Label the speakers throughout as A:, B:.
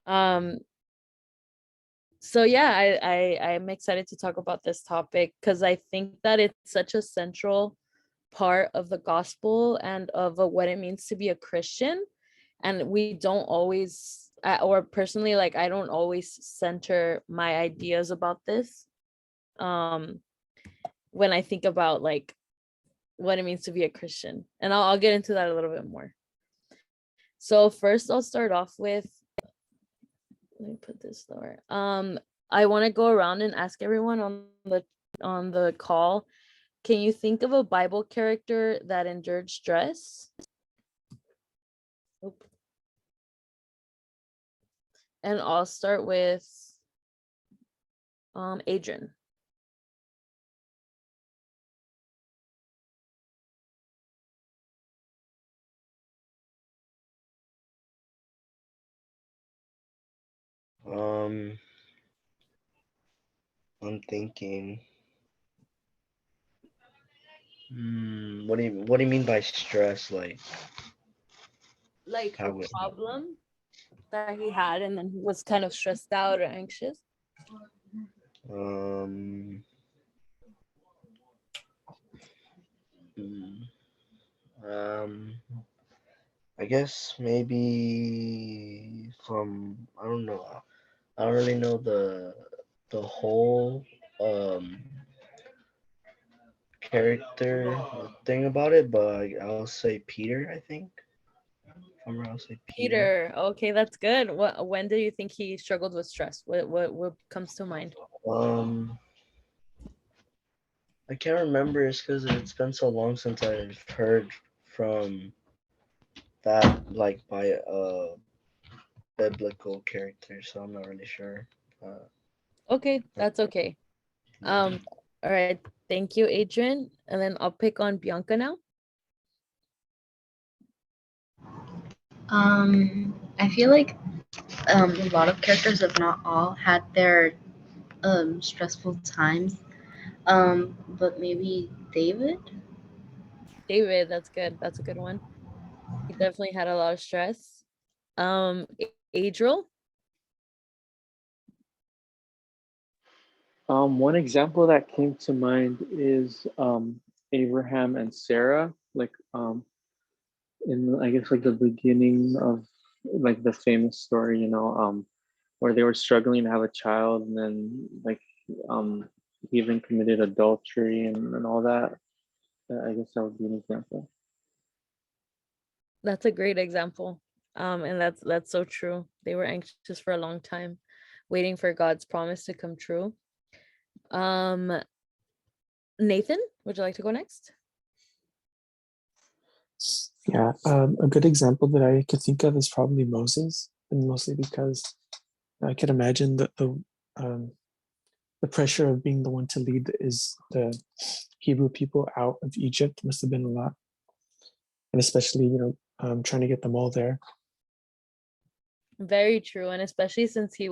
A: Um, so yeah, I'm excited to talk about this topic because I think that it's such a central part of the gospel and of what it means to be a Christian. And we don't always, or personally, like I don't always center my ideas about this um when I think about like what it means to be a Christian. And I'll get into that a little bit more. So first I'll start off with, let me put this lower. I want to go around and ask everyone on the call, can you think of a Bible character that endured stress? Oop. And I'll start with Adrian.
B: Um, I'm thinking. What do you mean by stress?
A: Like a
B: How would
A: problem that he had and then he was kind of stressed out or anxious.
B: um hmm, um I guess maybe from I don't know. I don't really know the whole um character thing about it, but I'll say Peter. I think. If I'm wrong, I'll say Peter.
A: Peter. Okay, that's good. When do you think he struggled with stress? What comes to mind?
B: Um, I can't remember. It's because it's been so long since I've heard from that by a biblical character, so I'm not really sure. Uh,
A: Okay, that's okay.
B: yeah.
A: Um, all right. Thank you, Adrian. And then I'll pick on Bianca now.
C: I feel like a lot of characters, if not all, had their stressful times. But maybe David.
A: David, that's good. That's a good one. He definitely had a lot of stress. Adriel.
D: One example that came to mind is Abraham and Sarah, like in I guess like the beginning of like the famous story, where they were struggling to have a child, and then like um he even committed adultery and all that. I guess that would be an example.
A: That's a great example. And that's so true. They were anxious for a long time, waiting for God's promise to come true. Um, Nathan, would you like to go next?
E: Yeah, a good example that I could think of is probably Moses, and mostly because I could imagine um, the pressure of being the one to lead is the Hebrew people out of Egypt must have been a lot, and especially trying to get them all there.
A: Very true, and especially since he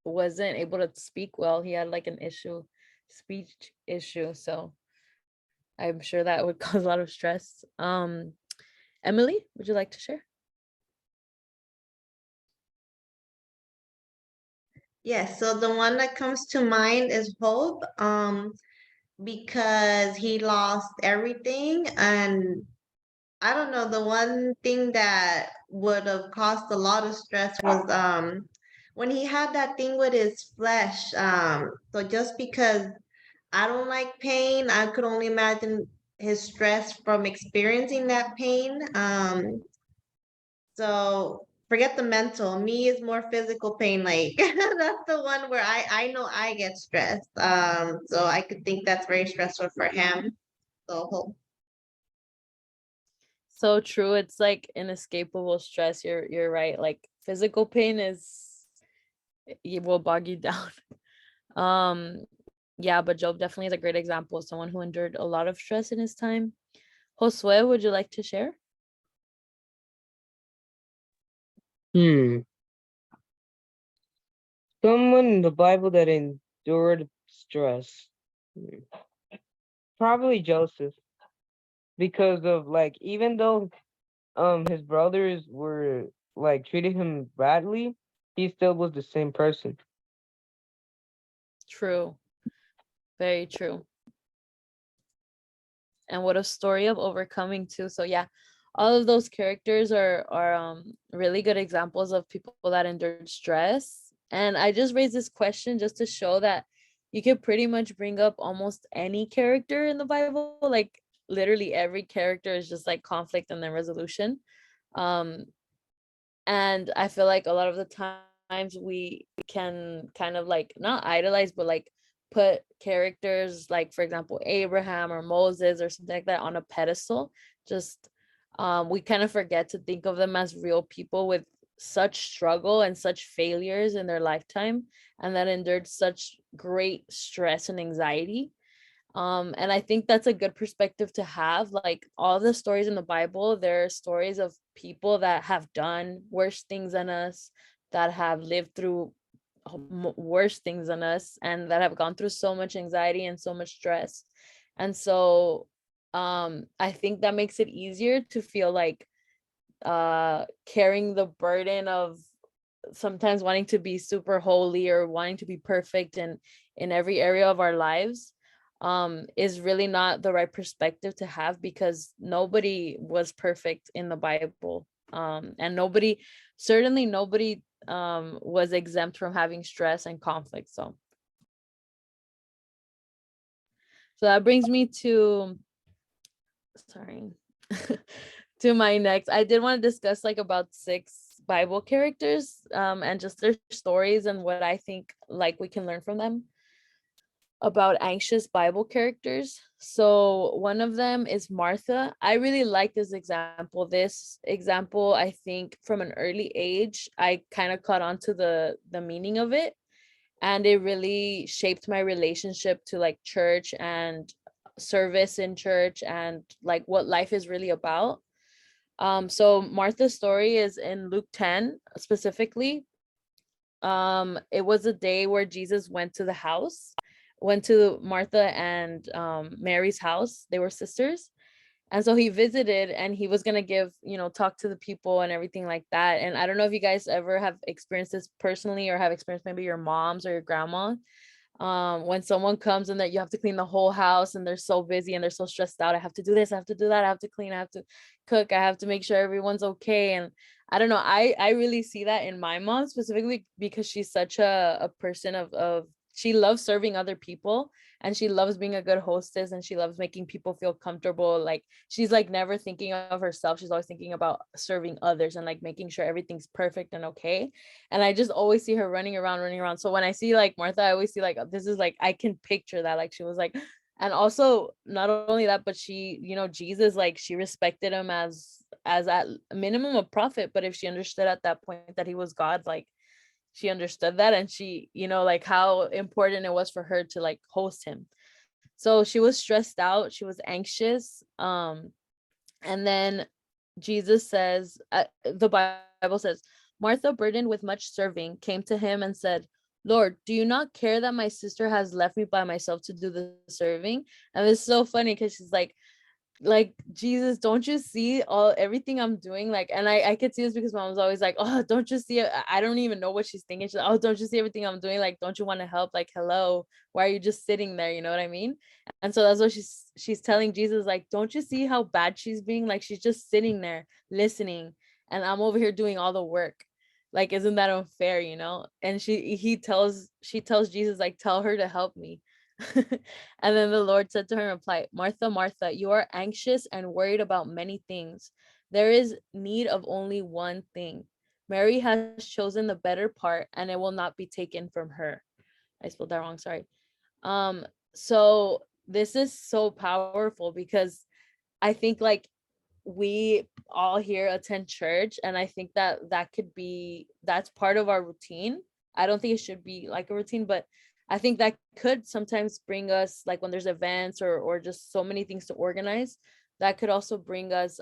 A: wasn't able to speak well, he had like an issue, speech issue. So I'm sure that would cause a lot of stress. Emily, would you like to share?
F: Yes, so the one that comes to mind is Hope, because he lost everything, and I don't know, the one thing that would have caused a lot of stress was when he had that thing with his flesh. So just because I don't like pain, I could only imagine his stress from experiencing that pain. So forget the mental. Me is more physical pain. Like that's the one where I know I get stressed. So I could think that's very stressful for him. So
A: So true. It's like inescapable stress. You're right. Like physical pain is, it will bog you down. Um, yeah, but Job definitely is a great example of someone who endured a lot of stress in his time. Josue, would you like to share?
G: Hmm. Someone in the Bible that endured stress. Hmm. Probably Joseph. Because of like even though his brothers were like treating him badly, he still was the same person.
A: True. Very true. And what a story of overcoming too. So yeah, all of those characters are really good examples of people that endured stress. And I just raised this question just to show that you could pretty much bring up almost any character in the Bible. Like literally every character is just like conflict and then resolution. Um, and I feel like a lot of the times we can kind of like not idolize but like put characters like for example Abraham or Moses or something like that on a pedestal. Just we kind of forget to think of them as real people with such struggle and such failures in their lifetime, and that endured such great stress and anxiety. And I think that's a good perspective to have. Like all the stories in the Bible, there are stories of people that have done worse things than us, that have lived through worse things than us, and that have gone through so much anxiety and so much stress. And so I think that makes it easier to feel like carrying the burden of sometimes wanting to be super holy or wanting to be perfect in every area of our lives, is really not the right perspective to have, because nobody was perfect in the Bible, and certainly nobody was exempt from having stress and conflict. So that brings me to, sorry, to my next. I did want to discuss like about 6 Bible characters, and just their stories and what I think like we can learn from them about anxious Bible characters. So one of them is Martha. I really like this example. This example, I think from an early age, I kind of caught on to the meaning of it, and it really shaped my relationship to like church and service in church and like what life is really about. So Martha's story is in Luke 10 specifically. It was a day where Jesus went to Martha and Mary's house. They were sisters. And so he visited and he was gonna give, talk to the people and everything like that. And I don't know if you guys ever have experienced this personally or have experienced maybe your moms or your grandma, when someone comes and that you have to clean the whole house and they're so busy and they're so stressed out. I have to do this, I have to do that, I have to clean, I have to cook, I have to make sure everyone's okay. And I don't know, I really see that in my mom specifically, because she's such a person of she loves serving other people, and she loves being a good hostess, and she loves making people feel comfortable. Like she's like never thinking of herself, she's always thinking about serving others and like making sure everything's perfect and okay. And I just always see her running around. So when I see like Martha, I always see like this is like I can picture that, like she was like. And also not only that, but she, Jesus, like she respected him as at minimum a prophet, but if she understood at that point that he was God, like she understood that, and she, like how important it was for her to like host him. So she was stressed out, she was anxious, and then Jesus says, the Bible says, Martha, burdened with much serving, came to him and said, Lord, do you not care that my sister has left me by myself to do the serving? And it's so funny because she's like, Jesus, don't you see everything I'm doing? Like, and I could see this because mom's always like, oh, don't you see it? I don't even know what she's thinking. She's like, oh, don't you see everything I'm doing? Like, don't you want to help? Like, hello, why are you just sitting there? You know what I mean? And so that's what she's telling Jesus, like, don't you see how bad she's being? Like, she's just sitting there listening, and I'm over here doing all the work. Like, isn't that unfair, And she tells Jesus, like, tell her to help me. And then the Lord said to her in reply, Martha, Martha, you are anxious and worried about many things. There is need of only one thing. Mary has chosen the better part, and it will not be taken from her. I spelled that wrong, sorry. So this is so powerful because I think like we all here attend church, and I think that's part of our routine. I don't think it should be like a routine, but I think that could sometimes bring us, like when there's events or just so many things to organize, that could also bring us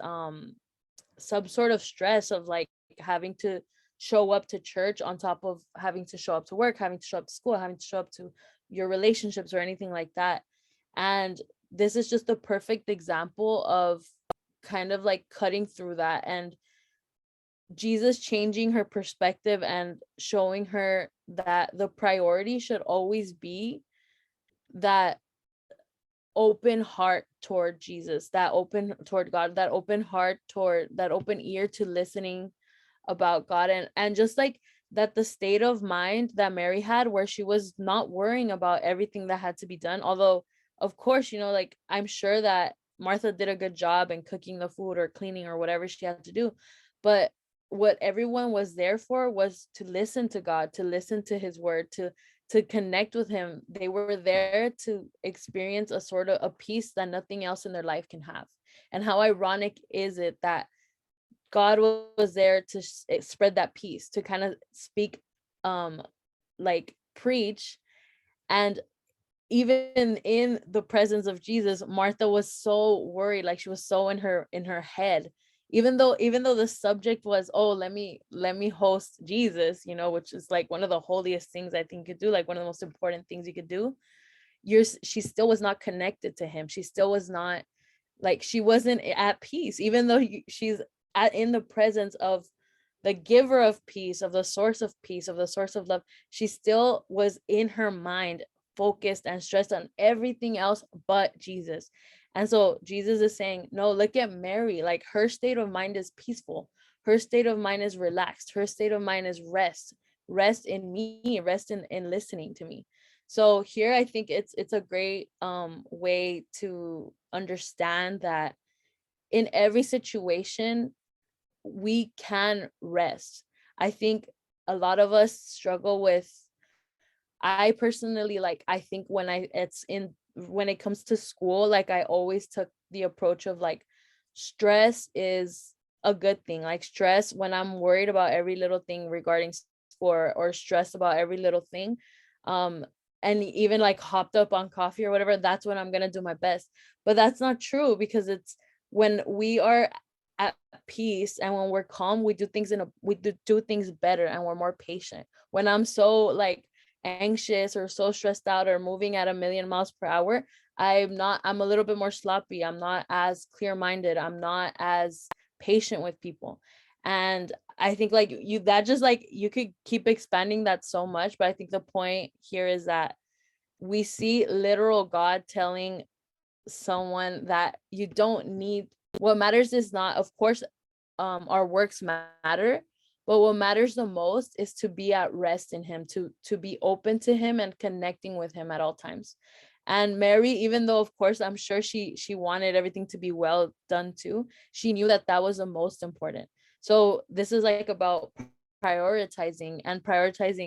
A: some sort of stress of like having to show up to church on top of having to show up to work, having to show up to school, having to show up to your relationships or anything like that. And this is just the perfect example of kind of like cutting through that. And Jesus changing her perspective and showing her that the priority should always be that open heart toward Jesus, that open toward God, that open heart toward that open ear to listening about God, and just like that, the state of mind that Mary had where she was not worrying about everything that had to be done. Although of course, like I'm sure that Martha did a good job in cooking the food or cleaning or whatever she had to do, but what everyone was there for was to listen to God, to listen to his word, to connect with him. They were there to experience a sort of a peace that nothing else in their life can have. And how ironic is it that God was there to spread that peace, to kind of speak, um, like preach, and even in the presence of Jesus, Martha was so worried, like she was so in her head. Even though the subject was, oh, let me host Jesus, which is like one of the holiest things I think you could do, like one of the most important things you could do. She still was not connected to him. She still was not, like, she wasn't at peace, even though she's in the presence of the giver of peace, of the source of peace, of the source of love. She still was in her mind focused and stressed on everything else but Jesus. And so Jesus is saying, no, look at Mary. Like, her state of mind is peaceful. Her state of mind is relaxed. Her state of mind is rest in me, rest in listening to me. So here I think it's a great way to understand that in every situation we can rest. I think a lot of us struggle with, I personally, like, I think when it comes to school, like, I always took the approach of like, stress is a good thing. Like, stress, when I'm worried about every little thing regarding school, or stressed about every little thing, um and even like hopped up on coffee or whatever, that's when I'm gonna do my best. But that's not true, because it's when we are at peace and when we're calm, we do things better, and we're more patient. When I'm so like anxious or so stressed out or moving at a million miles per hour, I'm a little bit more sloppy. I'm not as clear-minded. I'm not as patient with people. And I think, like, that just, like, you could keep expanding that so much, but I think the point here is that we see literal God telling someone that you don't need, what matters is not, of course, our works matter, but what matters the most is to be at rest in him, to be open to him and connecting with him at all times. And Mary, even though of course I'm sure she wanted everything to be well done too, she knew that that was the most important. So this is like about prioritizing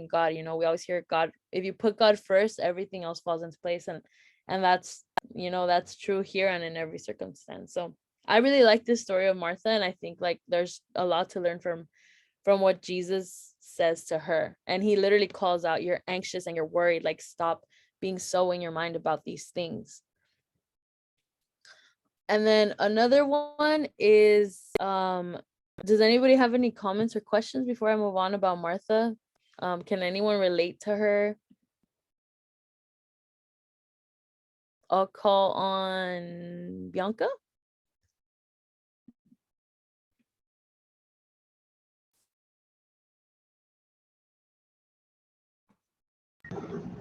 A: God. We always hear God, if you put God first, everything else falls into place. And that's true here and in every circumstance. So I really like this story of Martha, and I think, like, there's a lot to learn from what Jesus says to her. And he literally calls out, you're anxious and you're worried, like, stop being so in your mind about these things. And then another one is, does anybody have any comments or questions before I move on about Martha? Can anyone relate to her? I'll call on Bianca.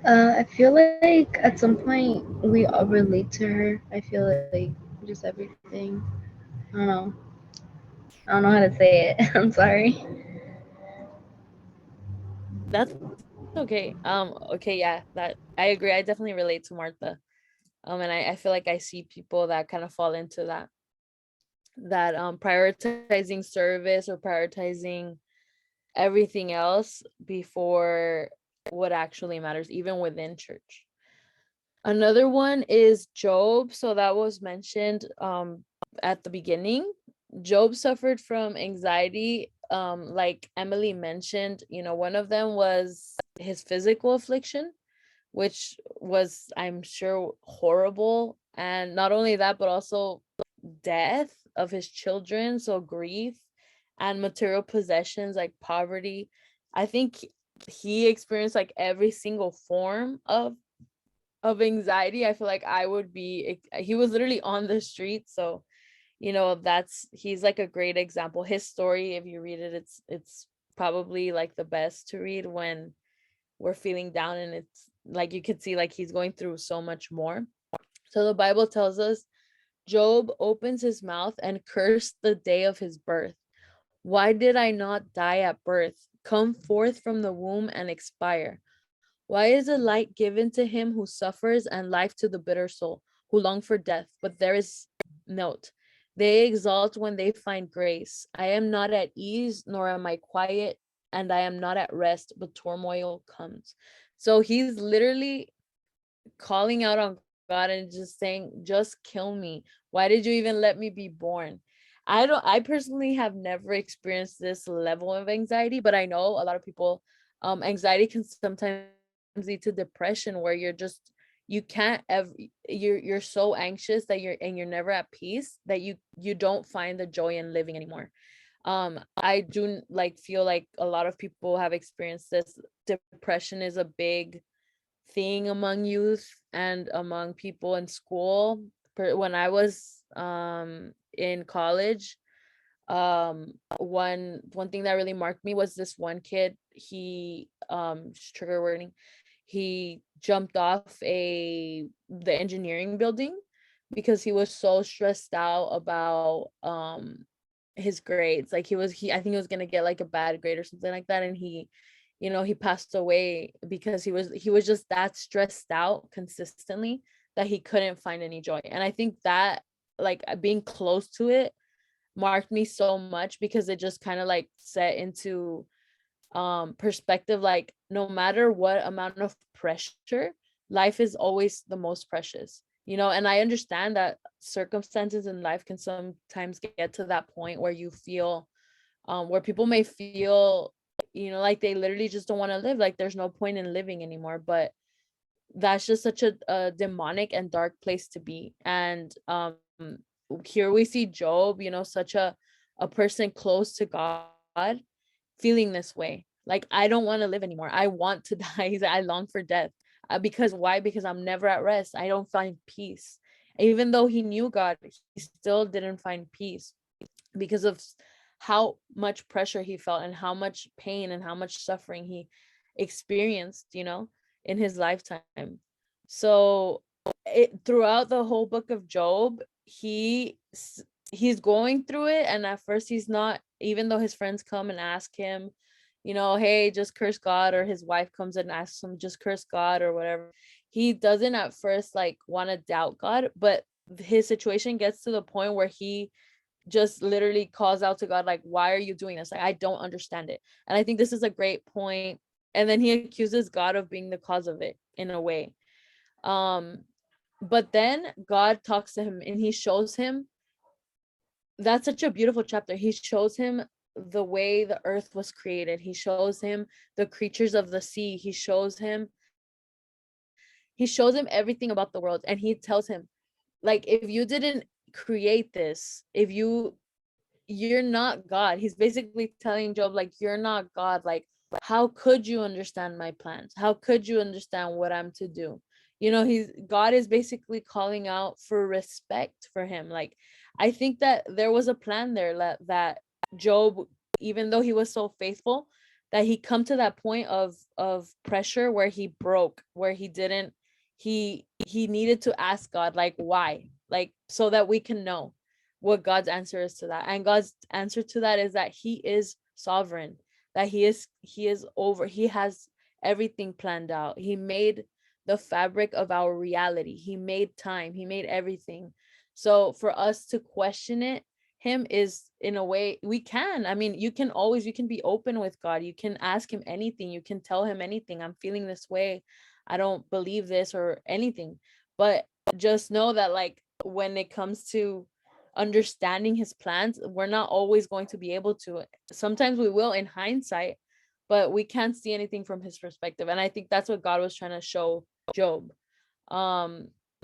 C: I feel like at some point we all relate to her. I feel like just everything. I don't know. I don't know how to say it. I'm sorry.
A: That's okay. Okay, yeah, that I agree. I definitely relate to Martha. And I feel like I see people that kind of fall into that prioritizing service or prioritizing everything else before what actually matters, even within church. Another one is Job. So that was mentioned at the beginning. Job suffered from anxiety. Like Emily mentioned, one of them was his physical affliction, which was, I'm sure, horrible. And not only that, but also death of his children, so grief, and material possessions like poverty. I think he experienced like every single form of anxiety. I feel like I would be, he was literally on the street, so he's like a great example. His story, if you read it, it's probably like the best to read when we're feeling down, and it's like you could see like he's going through so much more. So the Bible tells us Job opens his mouth and cursed the day of his birth. Why did I not die at birth, come forth from the womb and expire? Why is a light given to him who suffers, and life to the bitter soul who long for death? But there is note. They exalt when they find grace. I am not at ease, nor am I quiet, and I am not at rest, but turmoil comes. So he's literally calling out on God and just saying, just kill me. Why did you even let me be born? I personally have never experienced this level of anxiety, but I know a lot of people, anxiety can sometimes lead to depression, where you can't ever, you're so anxious that you're never at peace, that you don't find the joy in living anymore. I do like feel like a lot of people have experienced this. Depression is a big thing among youth and among people in school. When I was in college, one thing that really marked me was this one kid. He trigger warning, he jumped off the engineering building because he was so stressed out about his grades. Like he I think he was gonna get like a bad grade or something like that, and he passed away because he was just that stressed out consistently that he couldn't find any joy. And I think that, like, being close to it marked me so much, because it just kind of like set into perspective, like, no matter what amount of pressure, life is always the most precious. And I understand that circumstances in life can sometimes get to that point where you feel where people may feel, like they literally just don't want to live, like there's no point in living anymore. But that's just such a demonic and dark place to be. And here we see Job, such a person close to God, feeling this way. Like, I don't want to live anymore. I want to die. He's like, I long for death. Because why? Because I'm never at rest. I don't find peace. Even though he knew God, he still didn't find peace because of how much pressure he felt, and how much pain and how much suffering he experienced, in his lifetime. So throughout the whole book of Job, he's going through it, and at first he's not, even though his friends come and ask him, hey, just curse God, or his wife comes and asks him, just curse God or whatever. He doesn't at first like want to doubt God, but his situation gets to the point where he just literally calls out to God, like, why are you doing this? Like, I don't understand it. And I think this is a great point. And then he accuses God of being the cause of it in a way. But then God talks to him and he shows him, that's such a beautiful chapter. He shows him the way the earth was created. He shows him the creatures of the sea. He shows him everything about the world. And he tells him, like, if you didn't create this, if you're not God. He's basically telling Job, like, you're not God. Like, how could you understand my plans? How could you understand what I'm to do? God is basically calling out for respect for him. Like, I think that there was a plan there, that Job, even though he was so faithful, that he come to that point of pressure where he broke, where he needed to ask God, like, why? Like, so that we can know what God's answer is to that. And God's answer to that is that he is sovereign, that he has everything planned out. He made the fabric of our reality. He made time. He made everything. So for us to question him is, in a way, we can. I mean, you can be open with God. You can ask him anything. You can tell him anything. I'm feeling this way. I don't believe this or anything. But just know that, like, when it comes to understanding his plans, we're not always going to be able to. Sometimes we will in hindsight, but we can't see anything from his perspective. And I think that's what God was trying to show Job.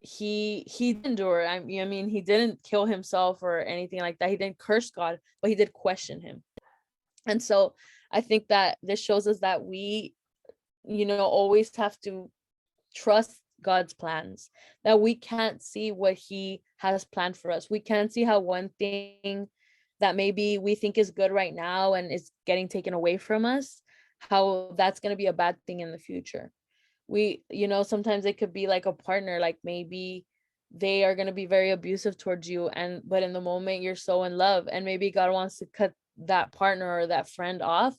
A: He did endure. I mean, he didn't kill himself or anything like that. He didn't curse God, but he did question him. And so I think that this shows us that we, always have to trust God's plans, that we can't see what he has planned for us. We can't see how one thing that maybe we think is good right now and is getting taken away from us, how that's going to be a bad thing in the future. We, sometimes it could be like a partner, like maybe they are going to be very abusive towards you, and but in the moment you're so in love, and maybe God wants to cut that partner or that friend off,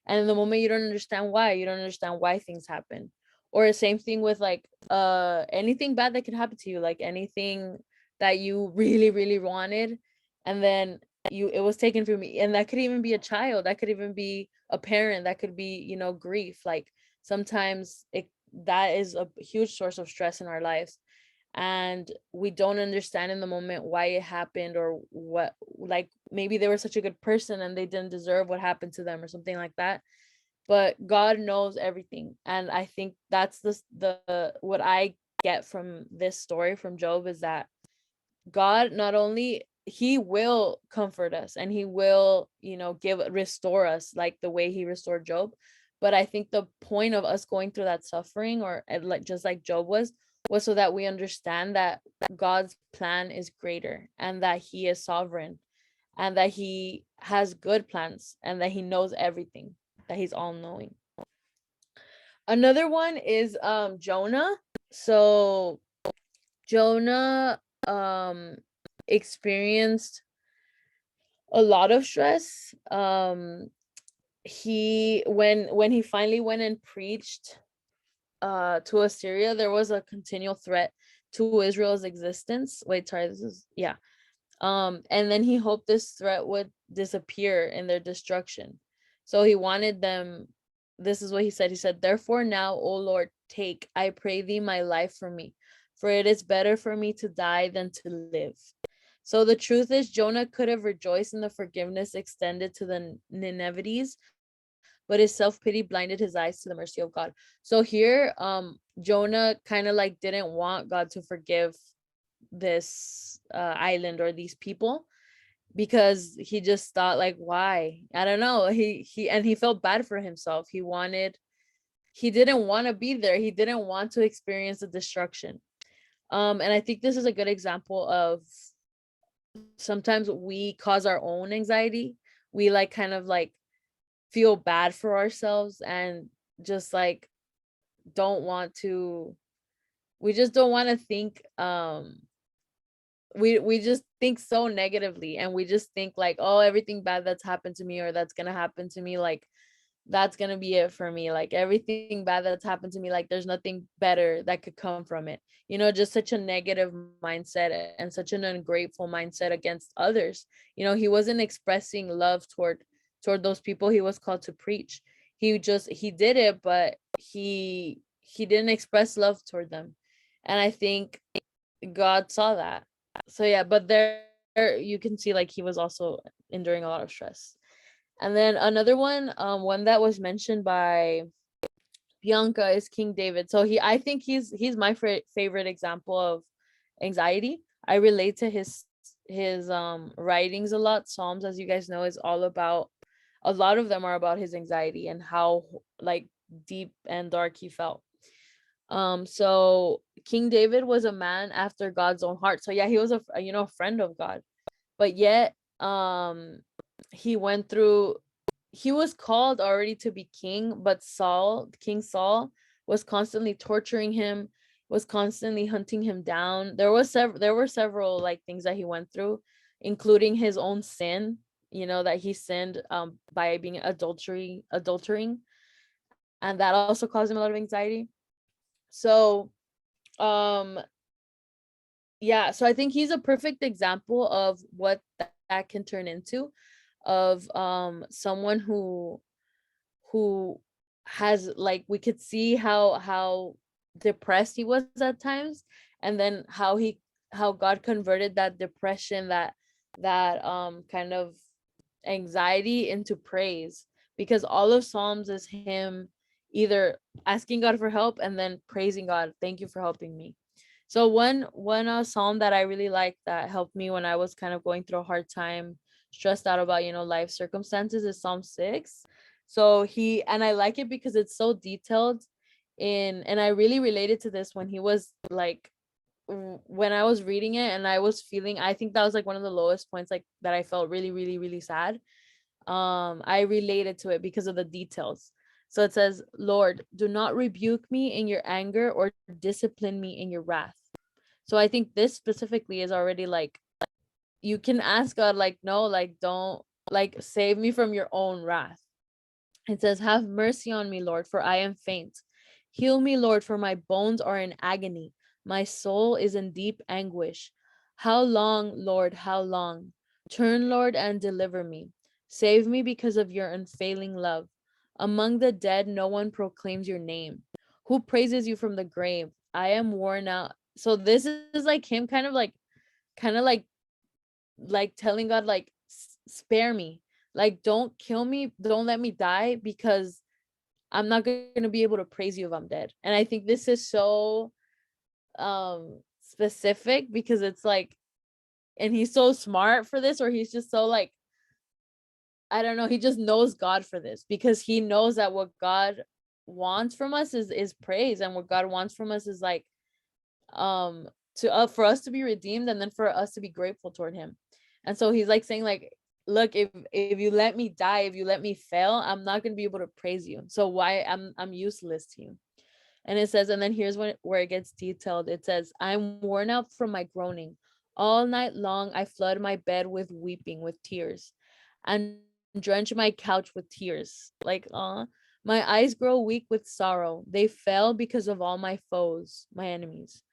A: and in the moment you don't understand why, things happen. Or the same thing with like anything bad that could happen to you, like anything that you really really wanted, and then it was taken from me. And that could even be a child, that could even be a parent, that could be, grief. Like sometimes that is a huge source of stress in our lives, and we don't understand in the moment why it happened, or what, like maybe they were such a good person and they didn't deserve what happened to them or something like that. But God knows everything, and I think that's the what I get from this story from Job, is that God, not only he will comfort us and he will, restore us like the way he restored Job. But I think the point of us going through that suffering, or like just like Job was so that we understand that God's plan is greater, and that he is sovereign, and that he has good plans, and that he knows everything, that he's all knowing. Another one is Jonah. So Jonah experienced a lot of stress. He when he finally went and preached to Assyria, there was a continual threat to Israel's existence. Wait, sorry, this is, yeah. And then he hoped this threat would disappear in their destruction. So he wanted them, this is what he said. He said, "Therefore now, O Lord, take, I pray thee, my life from me, for it is better for me to die than to live." So the truth is, Jonah could have rejoiced in the forgiveness extended to the Ninevites, but his self-pity blinded his eyes to the mercy of God. So here, Jonah kind of like didn't want God to forgive this island or these people, because he just thought like, why? I don't know. He felt bad for himself. He didn't want to be there. He didn't want to experience the destruction. And I think this is a good example of sometimes we cause our own anxiety. We like kind of like feel bad for ourselves, and just like don't want to, we just don't want to think, we just think so negatively, and we just think like, oh, everything bad that's happened to me or that's gonna happen to me, like that's gonna be it for me. Like everything bad that's happened to me, like there's nothing better that could come from it. Just such a negative mindset and such an ungrateful mindset against others. He wasn't expressing love toward those people he was called to preach. He did it, but he didn't express love toward them. And I think God saw that. So yeah, but there you can see like he was also enduring a lot of stress. And then another one that was mentioned by Bianca, is King David. So I think he's my favorite example of anxiety. I relate to his writings a lot. Psalms, as you guys know, is all about, a lot of them are about his anxiety and how like deep and dark he felt. So King David was a man after God's own heart. So yeah, he was a friend of God, but yet he went through, he was called already to be king, but King Saul was constantly torturing him, was constantly hunting him down. There were several like things that he went through, including his own sin, that he sinned by being adultering, and that also caused him a lot of anxiety. So yeah, so I think he's a perfect example of what that can turn into, of someone who has, like, we could see how depressed he was at times, and then how God converted that depression, that kind of anxiety, into praise, because all of Psalms is him either asking God for help and then praising God, "Thank you for helping me." So one psalm that I really like, that helped me when I was kind of going through a hard time, stressed out about life circumstances, is Psalm 6. So I like it because it's so detailed, and I really related to this when he was like when I was reading it and I was feeling, I think that was like one of the lowest points, like that I felt really, really, really sad. I related to it because of the details. So it says, Lord, do not rebuke me in your anger or discipline me in your wrath. So I think this specifically is already like, you can ask God, like, no, like, don't, like, save me from your own wrath. It says, have mercy on me, Lord, for I am faint. Heal me, Lord, for my bones are in agony. My soul is in deep anguish. How long, Lord, how long? Turn, Lord, and deliver me. Save me because of your unfailing love. Among the dead, no one proclaims your name. Who praises you from the grave? I am worn out. So this is like him kind of like telling God, like, spare me. Like, don't kill me. Don't let me die because I'm not going to be able to praise you if I'm dead. And I think this is so specific because it's like, and he's so smart for this, or he's just so like, I don't know, he just knows God for this because he knows that what God wants from us is praise, and what God wants from us is like to for us to be redeemed and then for us to be grateful toward him. And so he's like saying, like, look, if you let me die, if you let me fail, I'm not going to be able to praise you. So why I'm useless to you. And it says, and then here's where it gets detailed. It says, I'm worn out from my groaning. All night long, I flood my bed with weeping, with tears, and drench my couch with tears. Like, my eyes grow weak with sorrow. They fell because of all my foes, my enemies.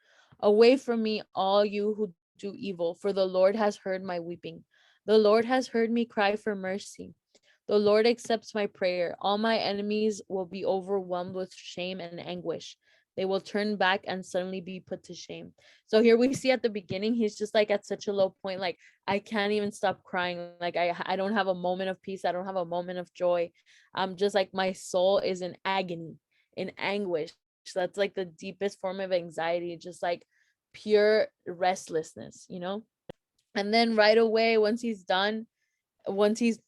A: Away from me, all you who do evil, for the Lord has heard my weeping. The Lord has heard me cry for mercy. The Lord accepts my prayer. All my enemies will be overwhelmed with shame and anguish. They will turn back and suddenly be put to shame. So here we see at the beginning, he's just like at such a low point, like, I can't even stop crying. Like, I don't have a moment of peace. I don't have a moment of joy. I'm just like, my soul is in agony, in anguish. That's like the deepest form of anxiety, just like pure restlessness, you know? And then right away, once he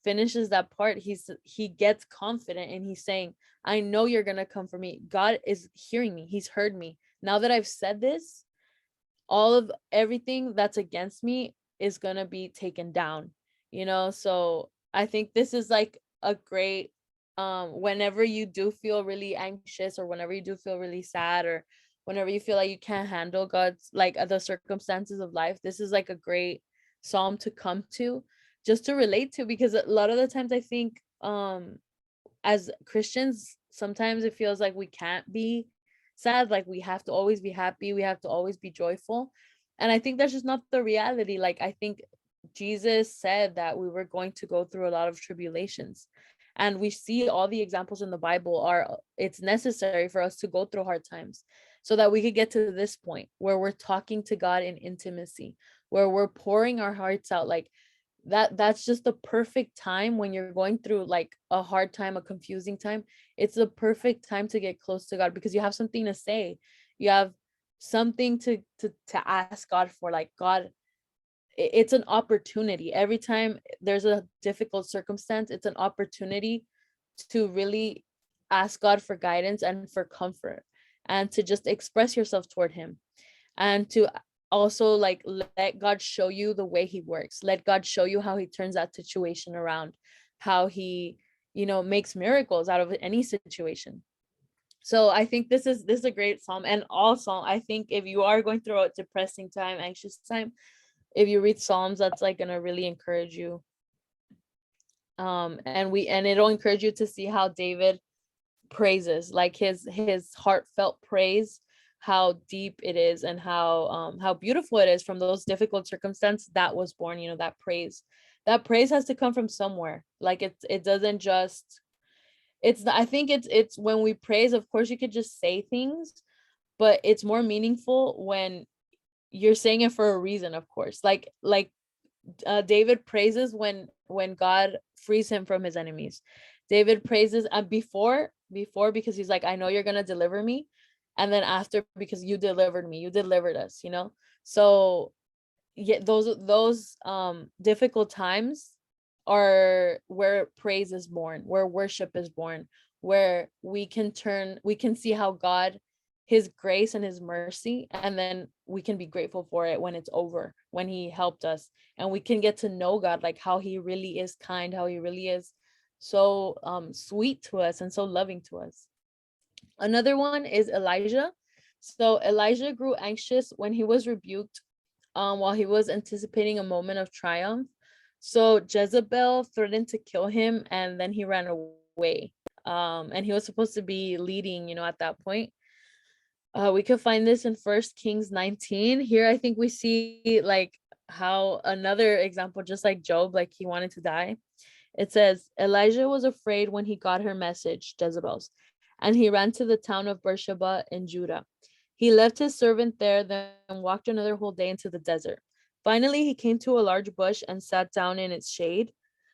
A: finishes that part, he gets confident and he's saying, I know you're gonna come for me. God is hearing me. He's heard me. Now that I've said this, all of everything that's against me is gonna be taken down, you know? So I think this is like a great, whenever you do feel really anxious, or whenever you do feel really sad, or whenever you feel like you can't handle God's, like, the circumstances of life, this is like a great psalm to come to, just to relate to, because a lot of the times I think as Christians, sometimes it feels like we can't be sad, like we have to always be happy, we have to always be joyful. And I think that's just not the reality. Like, I think Jesus said that we were going to go through a lot of tribulations. And we see all the examples in the Bible are, it's necessary for us to go through hard times so that we could get to this point where we're talking to God in intimacy, where we're pouring our hearts out. Like, that's just the perfect time when you're going through like a hard time, a confusing time. It's the perfect time to get close to God because you have something to say. You have something to ask God for. Like, God, it's an opportunity. Every time there's a difficult circumstance, it's an opportunity to really ask God for guidance and for comfort, and to just express yourself toward him, and to also like let God show you the way he works. Let God show you how he turns that situation around, how he, makes miracles out of any situation. So I think this is a great psalm. And also, I think if you are going through a depressing time, anxious time, if you read Psalms, that's like gonna really encourage you. And it'll encourage you to see how David praises, like his heartfelt praise, how deep it is, and how beautiful it is from those difficult circumstances that was born, that praise has to come from somewhere. Like, it doesn't just, I think it's when we praise, of course you could just say things, but it's more meaningful when you're saying it for a reason, of course. Like David praises when God frees him from his enemies. David praises before because he's like, I know you're gonna deliver me, and then after because you delivered me, you delivered us. So yeah, those difficult times are where praise is born, where worship is born, where we can see how God his grace and his mercy, and then we can be grateful for it when it's over, when he helped us, and we can get to know God, like how he really is kind, how he really is so sweet to us and so loving to us. Another one is Elijah. So Elijah grew anxious when he was rebuked while he was anticipating a moment of triumph. So Jezebel threatened to kill him, and then he ran away. And he was supposed to be leading, at that point. We could find this in First Kings 19. Here, I think we see like how another example, just like Job, like he wanted to die. It says, Elijah was afraid when he got her message, Jezebel's, and he ran to the town of Beersheba in Judah. He left his servant there, then walked another whole day into the desert. Finally, he came to a large bush and sat down in its shade.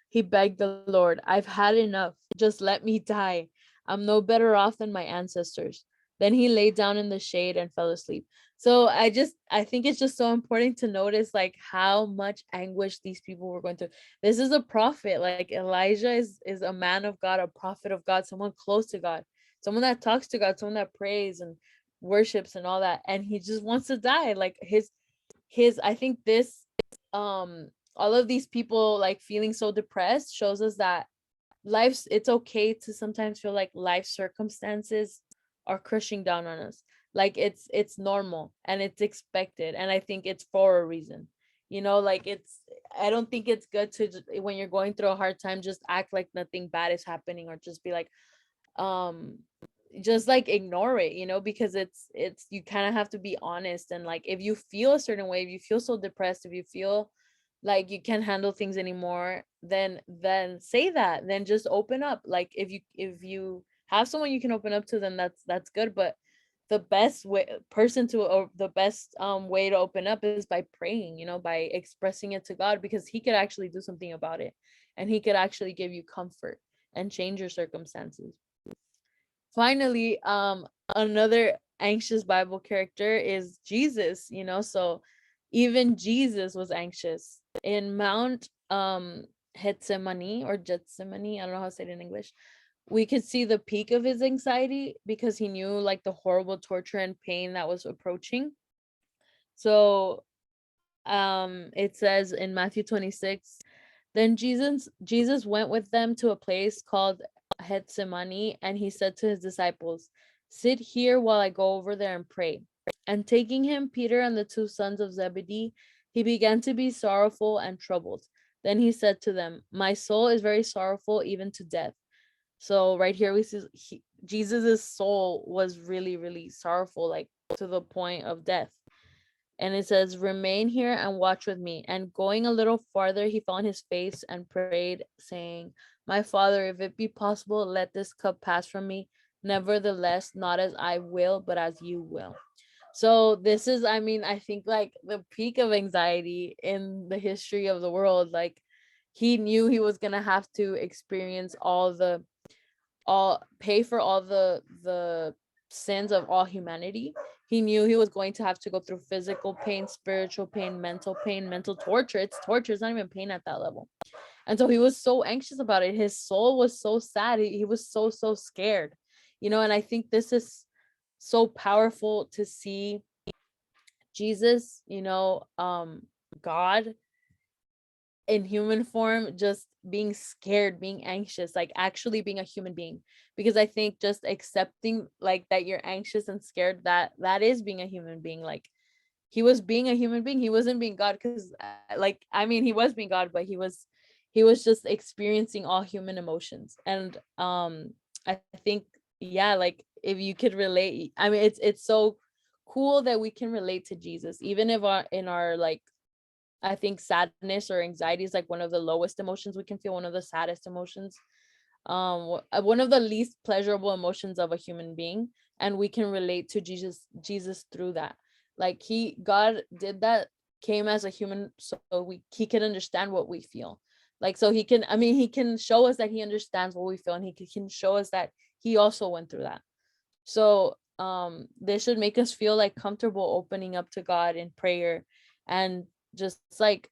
A: He begged the Lord, I've had enough. Just let me die. I'm no better off than my ancestors. Then he lay down in the shade and fell asleep. So I think it's just so important to notice like how much anguish these people were going through. This is a prophet. Like Elijah is a man of God, a prophet of God, someone close to God, someone that talks to God, someone that prays and worships and all that, and he just wants to die. Like his I think this all of these people like feeling so depressed shows us that it's okay to sometimes feel like life circumstances are crushing down on us. Like it's normal and it's expected, and I think it's for a reason. Like I don't think it's good to when you're going through a hard time just act like nothing bad is happening, or just be like um just like ignore it, because it's you kind of have to be honest. And like if you feel a certain way, if you feel so depressed, if you feel like you can't handle things anymore, then say that, then just open up. Like if you have someone you can open up to, then that's good. But the best way person to or the best way to open up is by praying, by expressing it to God, because he could actually do something about it, and he could actually give you comfort and change your circumstances. Finally, another anxious Bible character is Jesus, so even Jesus was anxious in Mount Gethsemane, I don't know how to say it in English. We could see the peak of his anxiety because he knew like the horrible torture and pain that was approaching. So it says in Matthew 26, then Jesus went with them to a place called Gethsemane, and he said to his disciples, sit here while I go over there and pray. And taking him, Peter and the two sons of Zebedee, he began to be sorrowful and troubled. Then he said to them, my soul is very sorrowful, even to death. So right here we see Jesus's soul was really, really sorrowful, like to the point of death. And it says, remain here and watch with me. And going a little farther, he fell on his face and prayed, saying, my Father, if it be possible, let this cup pass from me. Nevertheless, not as I will, but as you will. So this is, I think like the peak of anxiety in the history of the world. Like he knew he was going to have to experience all pay for all the sins of all humanity. He knew he was going to have to go through physical pain, spiritual pain, mental torture. It's torture, it's not even pain at that level. And so he was so anxious about it. His soul was so sad. He was so scared, and I think this is so powerful to see Jesus, God in human form, just being scared, being anxious, like actually being a human being. Because I think just accepting like that you're anxious and scared, that is being a human being. Like he was being a human being. He wasn't being God, because he was being God, but he was just experiencing all human emotions. And I think, yeah, like if you could relate, it's so cool that we can relate to Jesus, even if in our like, I think sadness or anxiety is like one of the lowest emotions we can feel, one of the saddest emotions, one of the least pleasurable emotions of a human being. And we can relate to Jesus through that. Like God did that, came as a human, so he can understand what we feel. Like, so he can show us that he understands what we feel, and he can show us that he also went through that. So this should make us feel like comfortable opening up to God in prayer, and just like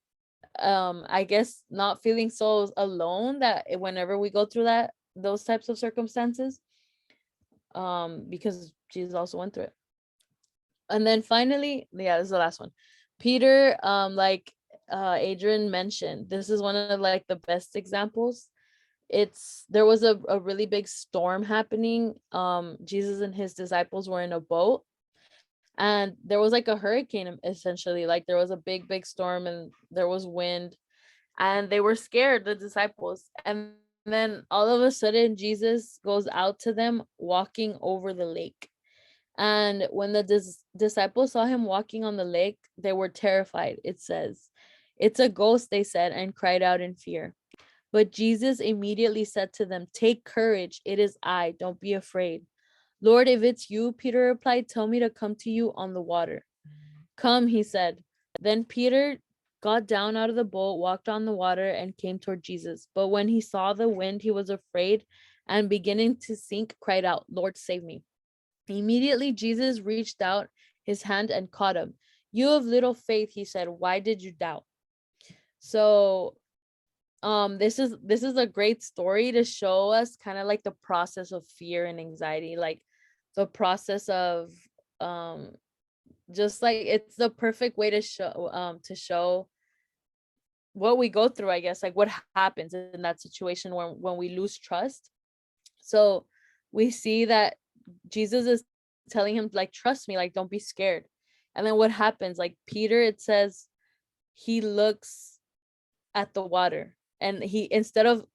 A: I guess not feeling so alone that whenever we go through those types of circumstances, because Jesus also went through it. And then finally, yeah, this is the last one. Peter, like Adrian mentioned, this is one of like the best examples. There was a really big storm happening. Jesus and his disciples were in a boat, and there was like a hurricane, essentially. Like there was a big storm, and there was wind, and they were scared, the disciples. And then all of a sudden Jesus goes out to them walking over the lake. And when the disciples saw him walking on the lake, they were terrified. It says, "It's a ghost," they said, and cried out in fear. But Jesus immediately said to them, "Take courage, it is I, don't be afraid." "Lord, if it's you," Peter replied, "tell me to come to you on the water." "Come," he said. Then Peter got down out of the boat, walked on the water, and came toward Jesus. But when he saw the wind, he was afraid, and beginning to sink, cried out, "Lord, save me." Immediately Jesus reached out his hand and caught him. "You of little faith," he said, "why did you doubt?" So this is a great story to show us kind of like the process of fear and anxiety, like the process of um just like it's the perfect way to show what we go through, I guess, like what happens in that situation when we lose trust. So we see that Jesus is telling him, like, trust me, like, don't be scared. And then what happens? Like Peter, it says he looks at the water, and he, instead of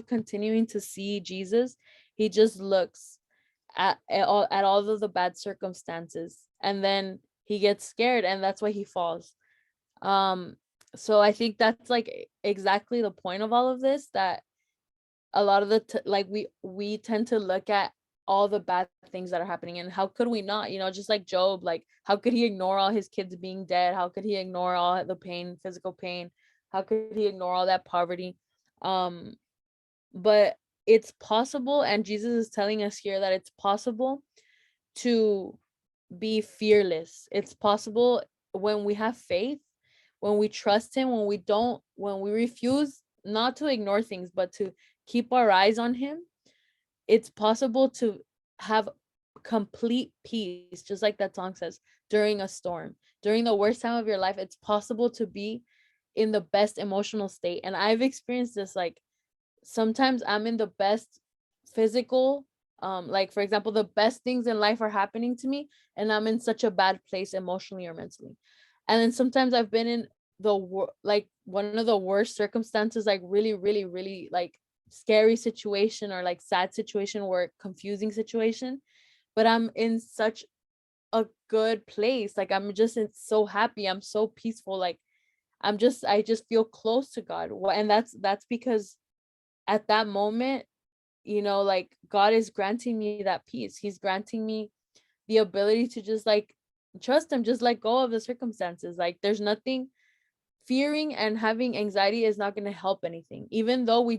A: continuing to see Jesus, he just looks at all of the bad circumstances, and then he gets scared, and that's why he falls. Um so I think that's like exactly the point of all of this, that a lot of like we tend to look at all the bad things that are happening, and how could we not, just like Job, like how could he ignore all his kids being dead? How could he ignore all the pain, physical pain? How could he ignore all that poverty? um but it's possible, and Jesus is telling us here that it's possible to be fearless. It's possible when we have faith, when we trust him, when we refuse not to ignore things, but to keep our eyes on him. It's possible to have complete peace, just like that song says, during a storm, during the worst time of your life. It's possible to be in the best emotional state. And I've experienced this, like sometimes I'm in the best physical, like for example, the best things in life are happening to me, and I'm in such a bad place emotionally or mentally. And then sometimes I've been in like one of the worst circumstances, like really like scary situation, or like sad situation, or confusing situation, but I'm in such a good place. Like I'm just so happy, I'm so peaceful, like I just feel close to God. And that's because at that moment, like God is granting me that peace. He's granting me the ability to just like trust him, just let go of the circumstances. Like there's nothing, fearing and having anxiety is not going to help anything. Even though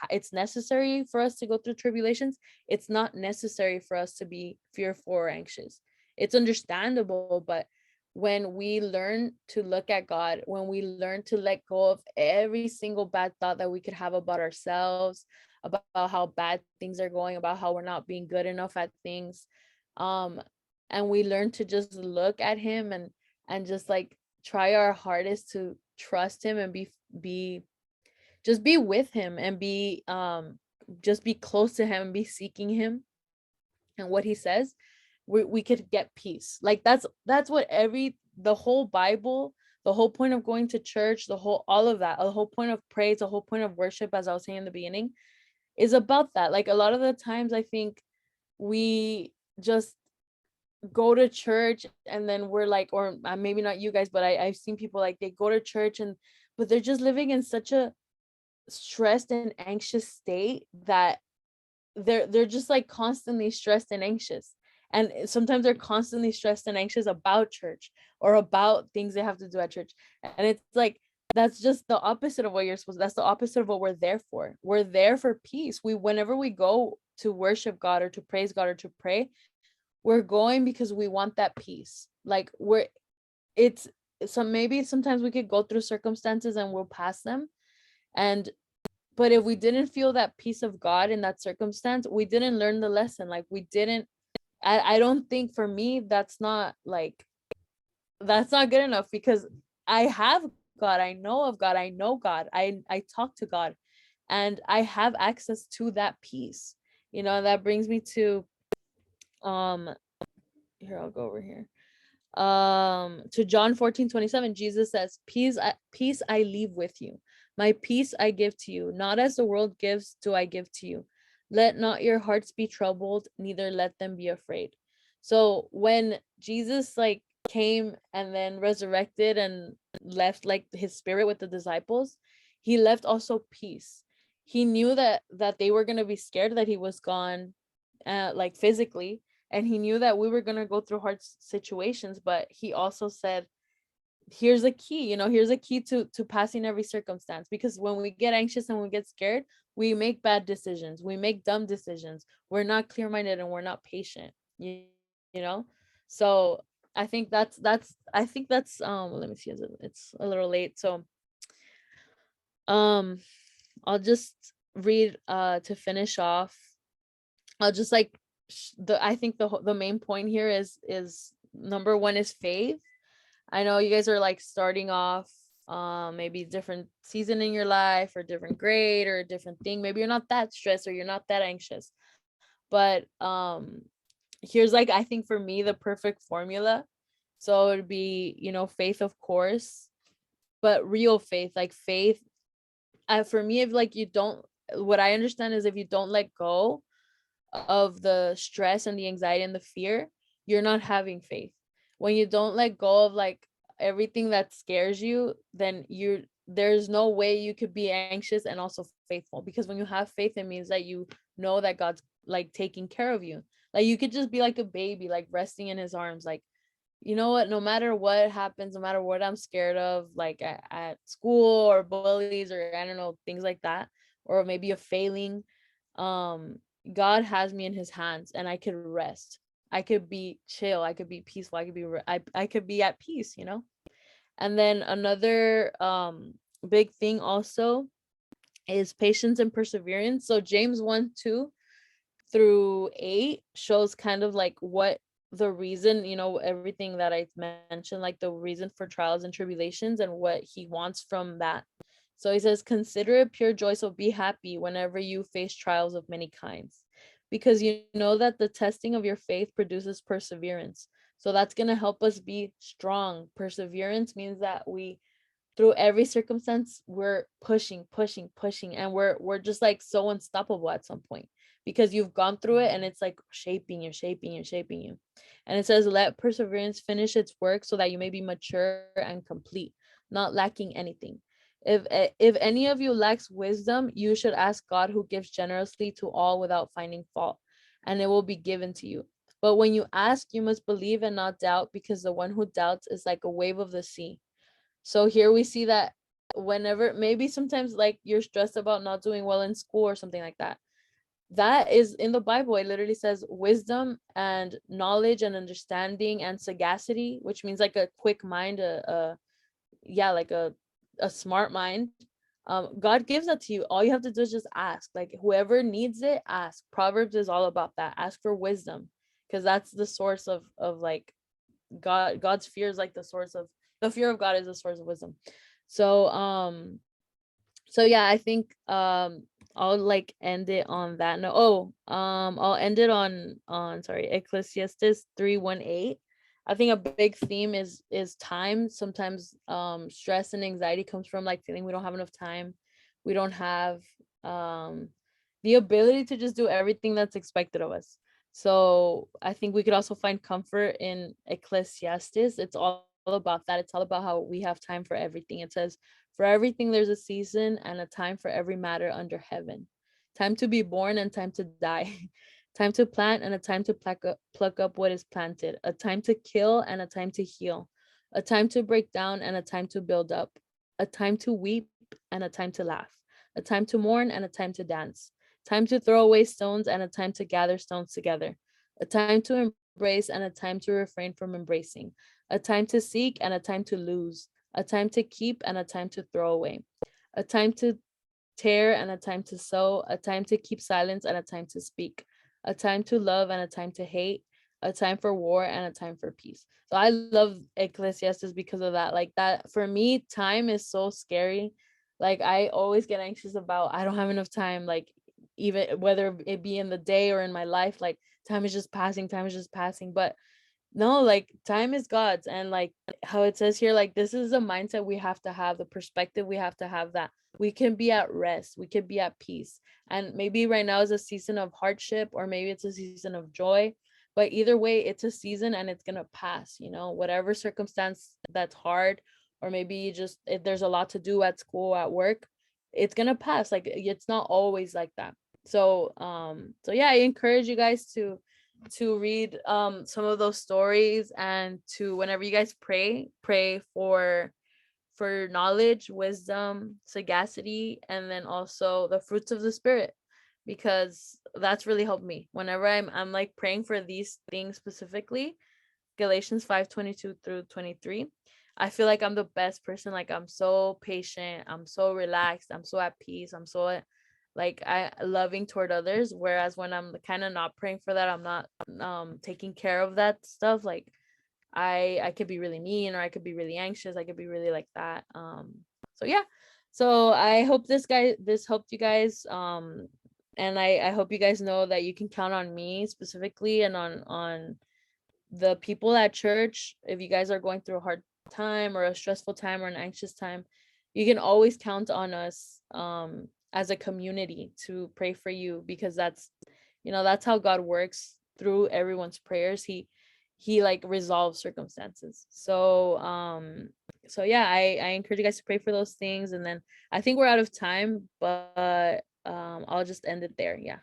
A: it's necessary for us to go through tribulations, it's not necessary for us to be fearful or anxious. It's understandable, but when we learn to look at God, when we learn to let go of every single bad thought that we could have about ourselves, about how bad things are going, about how we're not being good enough at things, um and we learn to just look at him, and just like try our hardest to trust him, and be just be with him, and be just be close to him, and be seeking him and what he says, we could get peace. Like that's what the whole Bible, the whole point of going to church, all of that, the whole point of praise, the whole point of worship, as I was saying in the beginning, is about that. Like a lot of the times I think we just go to church, and then we're like, or maybe not you guys, but I've seen people, like they go to church, but they're just living in such a stressed and anxious state, that they're just like constantly stressed and anxious. And sometimes they're constantly stressed and anxious about church, or about things they have to do at church. And it's like, that's just the opposite of what you're supposed to, that's the opposite of what we're there for. We're there for peace. Whenever we go to worship God, or to praise God, or to pray, we're going because we want that peace. Like it's maybe sometimes we could go through circumstances and we'll pass them, and but if we didn't feel that peace of God in that circumstance, we didn't learn the lesson. Like we didn't I don't think, for me, that's not good enough, because I have God, I know of God, I know God, I talk to God, and I have access to that peace. That brings me to, um here, I'll go over here, to John 14:27. Jesus says, peace I leave with you, my peace I give to you, not as the world gives do I give to you. Let not your hearts be troubled, neither let them be afraid. So when Jesus came and then resurrected and left his spirit with the disciples, he left also peace. He knew that they were going to be scared that he was gone, physically, and he knew that we were going to go through hard situations, but he also said, here's a key, here's a key to passing every circumstance, because when we get anxious and we get scared, we make bad decisions, we make dumb decisions, we're not clear-minded, and we're not patient, you know so I think that's let me see, it's a little late, so um I'll just read to finish off. I'll just I think the main point here is number one is faith. I know you guys are starting off, maybe different season in your life, or different grade, or a different thing. Maybe you're not that stressed, or you're not that anxious. But here's I think for me the perfect formula. So it would be, faith, of course, but real faith, faith. For me, if you don't, what I understand is, if you don't let go of the stress and the anxiety and the fear, you're not having faith. When you don't let go of everything that scares you, then there's no way you could be anxious and also faithful, because when you have faith, it means that you know that God's taking care of you. You could just be like a baby, resting in his arms, you know what, no matter what happens, no matter what I'm scared of, at school, or bullies, or I don't know, things like that, or maybe a failing, um God has me in his hands, and I could rest, I could be chill, I could be peaceful, I could be I could be at peace. And then another big thing also is patience and perseverance. So James 1:2-8 shows kind of what the reason, everything that I mentioned, the reason for trials and tribulations, and what he wants from that. So he says, consider it pure joy, so be happy whenever you face trials of many kinds, because you know that the testing of your faith produces perseverance. So that's going to help us be strong. Perseverance means that we, through every circumstance, we're pushing, and we're just so unstoppable at some point, because you've gone through it, and it's shaping you. And it says, let perseverance finish its work, so that you may be mature and complete, not lacking anything. If any of you lacks wisdom, you should ask God, who gives generously to all without finding fault, and it will be given to you. But when you ask, you must believe and not doubt, because the one who doubts is like a wave of the sea. So here we see that whenever, maybe sometimes you're stressed about not doing well in school or something like that, that is in the Bible. It literally says wisdom and knowledge and understanding and sagacity, which means a quick mind, yeah, a smart mind. God gives that to you. All you have to do is just ask. Whoever needs it, ask. Proverbs is all about that. Ask for wisdom, because that's the source of God's fear is the source of, the fear of God is the source of wisdom. So yeah, I think I'll end it on that note. I'll end it on sorry, Ecclesiastes 3:18. I think a big theme is time. Sometimes stress and anxiety comes from feeling we don't have enough time. We don't have the ability to just do everything that's expected of us. So I think we could also find comfort in Ecclesiastes. It's all about that. It's all about how we have time for everything. It says, for everything there's a season and a time for every matter under heaven. Time to be born and time to die. Time to plant and a time to pluck up what is planted. A time to kill and a time to heal. A time to break down and a time to build up. A time to weep and a time to laugh. A time to mourn and a time to dance. Time to throw away stones and a time to gather stones together. A time to embrace and a time to refrain from embracing. A time to seek and a time to lose. A time to keep and a time to throw away. A time to tear and a time to sow. A time to keep silence and a time to speak. A time to love and a time to hate. a time for war and a time for peace. So I love Ecclesiastes because of that. Like that for me, time is so scary. Like I always get anxious about I don't have enough time. Like even whether it be in the day or in my life, like time is just passing, time is just passing. But no, like time is God's, and like how it says here, like this is the mindset we have to have, the perspective we have to have, that we can be at rest, we can be at peace. And maybe right now is a season of hardship, or maybe it's a season of joy, but either way it's a season and it's gonna pass, you know, whatever circumstance that's hard, or maybe you just if there's a lot to do at school, at work, it's gonna pass. Like it's not always like that. So yeah, I encourage you guys to read some of those stories, and to whenever you guys pray for knowledge, wisdom, sagacity, and then also the fruits of the spirit, because that's really helped me whenever I'm like praying for these things specifically. Galatians 5:22 through 23. I feel like I'm the best person. Like I'm so patient, I'm so relaxed, I'm so at peace, I'm so like I loving toward others. Whereas when I'm kind of not praying for that, I'm not taking care of that stuff. Like I could be really mean, or I could be really anxious, I could be really like that. So yeah. So I hope this helped you guys. And I hope you guys know that you can count on me specifically, and on the people at church. If you guys are going through a hard time, or a stressful time, or an anxious time, you can always count on us as a community to pray for you, because that's, you know, that's how God works through everyone's prayers. He like resolves circumstances. So yeah, I encourage you guys to pray for those things. And then I think we're out of time, but I'll just end it there. Yeah.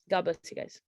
A: God bless you guys.